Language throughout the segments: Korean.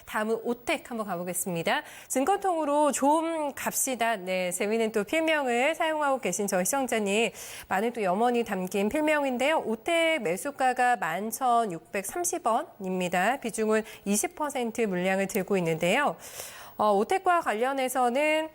다음은 오택 한번 가보겠습니다. 증권통으로 좀 갑시다. 네, 재미있는 또 필명을 사용하고 계신 저희 시청자님 많은 또 염원이 담긴 필명인데요. 오택 매수가가 11,630원입니다. 비중은 20% 물량을 들고 있는데요. 오택과 관련해서는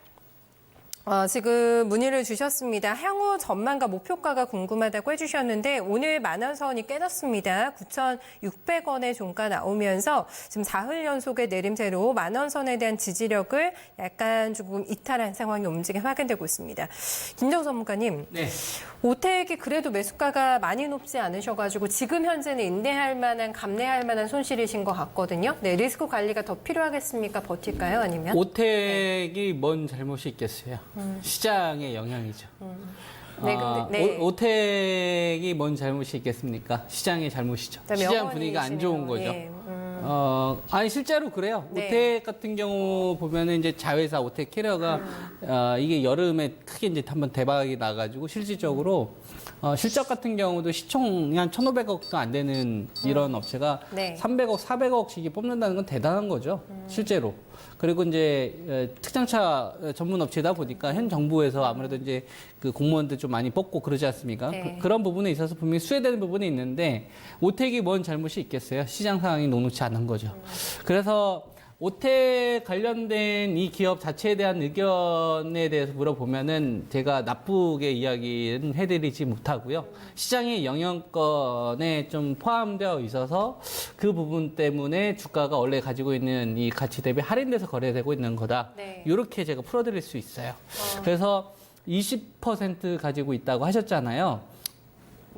지금 문의를 주셨습니다. 향후 전망과 목표가가 궁금하다고 해주셨는데 오늘 만원선이 깨졌습니다. 9,600원의 종가 나오면서 지금 사흘 연속의 내림세로 만원선에 대한 지지력을 약간 조금 이탈한 상황이 움직임 확인되고 있습니다. 김정우 전문가님, 네. 오택이 그래도 매수가가 많이 높지 않으셔가지고 지금 현재는 인내할 만한, 감내할 만한 손실이신 것 같거든요. 네, 리스크 관리가 더 필요하겠습니까? 버틸까요? 아니면? 오택이 뭔 잘못이 있겠어요? 시장의 영향이죠. 네, 근데, 네. 오택이 뭔 잘못이 있겠습니까? 시장의 잘못이죠. 시장 분위기가 안 좋은 거죠. 예. 아니 실제로 그래요. 네. 오택 같은 경우 보면은 이제 자회사 오택 캐리어가 이게 여름에 크게 이제 한번 대박이 나가지고 실질적으로 실적 같은 경우도 시총 한 1,500억도 안 되는 이런 업체가 네. 300억, 400억씩이 뽑는다는 건 대단한 거죠. 실제로. 그리고 이제 특장차 전문 업체다 보니까 현 정부에서 아무래도 이제 그 공무원들 좀 많이 뽑고 그러지 않습니까? 네. 그런 부분에 있어서 분명히 수혜되는 부분이 있는데 오택이 뭔 잘못이 있겠어요? 시장 상황이 녹록지 않은 거죠. 그래서 오택 관련된 이 기업 자체에 대한 의견에 대해서 물어보면은 제가 나쁘게 이야기는 해드리지 못하고요. 시장의 영향권에 좀 포함되어 있어서 그 부분 때문에 주가가 원래 가지고 있는 이 가치 대비 할인돼서 거래되고 있는 거다. 네. 이렇게 제가 풀어드릴 수 있어요. 그래서 20% 가지고 있다고 하셨잖아요.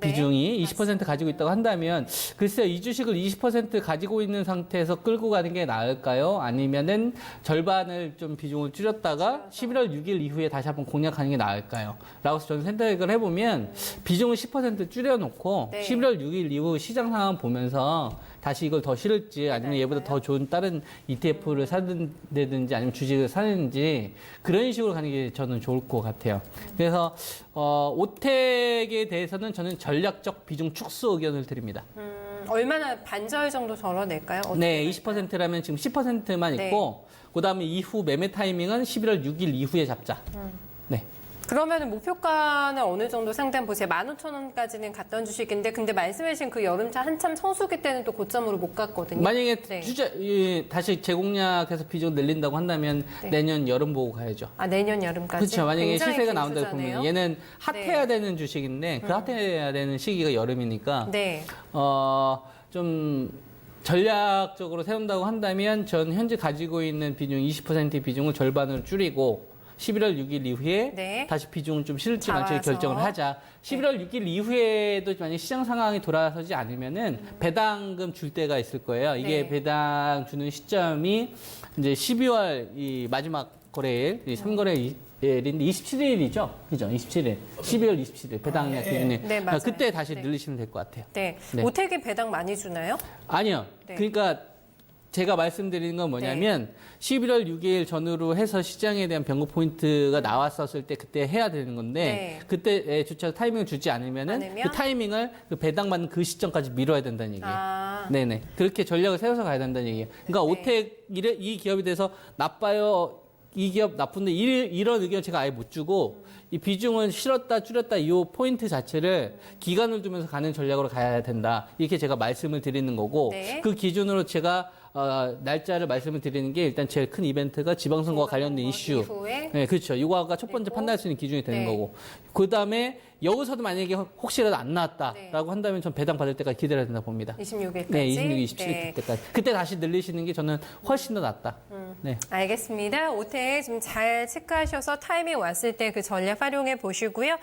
네, 비중이 20% 가지고 있다고 한다면 글쎄요, 이 주식을 20% 가지고 있는 상태에서 끌고 가는 게 나을까요? 아니면은 절반을 좀 비중을 줄였다가 11월 6일 이후에 다시 한번 공략하는 게 나을까요? 라고 해서 저는 생각을 해보면 비중을 10% 줄여놓고 네. 11월 6일 이후 시장 상황 보면서 다시 이걸 더 실을지 아니면 얘보다 더 좋은 다른 ETF를 사든지 아니면 주식을 사는지 그런 식으로 가는 게 저는 좋을 것 같아요. 그래서 오택에 대해서는 저는 전략적 비중 축소 의견을 드립니다. 얼마나 반절 정도 덜어낼까요? 네, 20%라면 지금 10%만 네. 있고 그다음에 이후 매매 타이밍은 11월 6일 이후에 잡자. 네. 그러면 목표가는 어느 정도 상단 보세요? 15,000원까지는 갔던 주식인데 근데 말씀하신 그 여름차 한참 성수기 때는 또 고점으로 못 갔거든요. 만약에 네. 다시 재공략해서 비중 늘린다고 한다면 네. 내년 여름 보고 가야죠. 아, 내년 여름까지? 그렇죠. 만약에 굉장히 시세가 긴 나온다고 투자네요. 보면 얘는 핫해야 네. 되는 주식인데 그 핫해야 되는 시기가 여름이니까 네. 좀 전략적으로 세운다고 한다면 전 현재 가지고 있는 비중 20% 비중을 절반으로 줄이고 11월 6일 이후에 네. 다시 비중을 좀 실을지 말지 잡아서. 결정을 하자. 11월 6일 이후에도 만약 시장 상황이 돌아서지 않으면은 배당금 줄 때가 있을 거예요. 이게 네. 배당 주는 시점이 이제 12월 이 마지막 거래일, 이 3거래일인데 27일이죠. 그죠? 27일. 12월 27일 배당량 기준에. 네, 맞아요. 그때 다시 네. 늘리시면 될 것 같아요. 네. 네. 오택이 배당 많이 주나요? 아니요. 네. 그러니까 제가 말씀드리는 건 뭐냐면 11월 6일 전후로 해서 시장에 대한 변곡 포인트가 나왔었을 때 그때 해야 되는 건데 네. 그때 주차 타이밍을 주지 않으면은 그 타이밍을 그 배당받는 그 시점까지 미뤄야 된다는 얘기예요. 아. 네네. 그렇게 전략을 세워서 가야 된다는 얘기예요. 그러니까 네. 오택 이 기업에 대해서 나빠요. 이 기업 나쁜데 이런 의견 제가 아예 못 주고 이 비중을 실었다 줄였다 이 포인트 자체를 기간을 두면서 가는 전략으로 가야 된다. 이렇게 제가 말씀을 드리는 거고 네. 그 기준으로 제가 날짜를 말씀을 드리는 게 일단 제일 큰 이벤트가 지방선거와 관련된 이슈. 이후에 네, 그렇죠. 이거가 첫 번째 그리고 판단할 수 있는 기준이 되는 네. 거고. 그 다음에 여기서도 만약에 혹시라도 안 나왔다라고 한다면 전 배당 받을 때까지 기다려야 된다 봅니다. 26일까지? 네, 26, 27일 네. 때까지. 그때 다시 늘리시는 게 저는 훨씬 더 낫다. 네. 알겠습니다. 오택 좀 잘 체크하셔서 타이밍 왔을 때 그 전략 활용해 보시고요.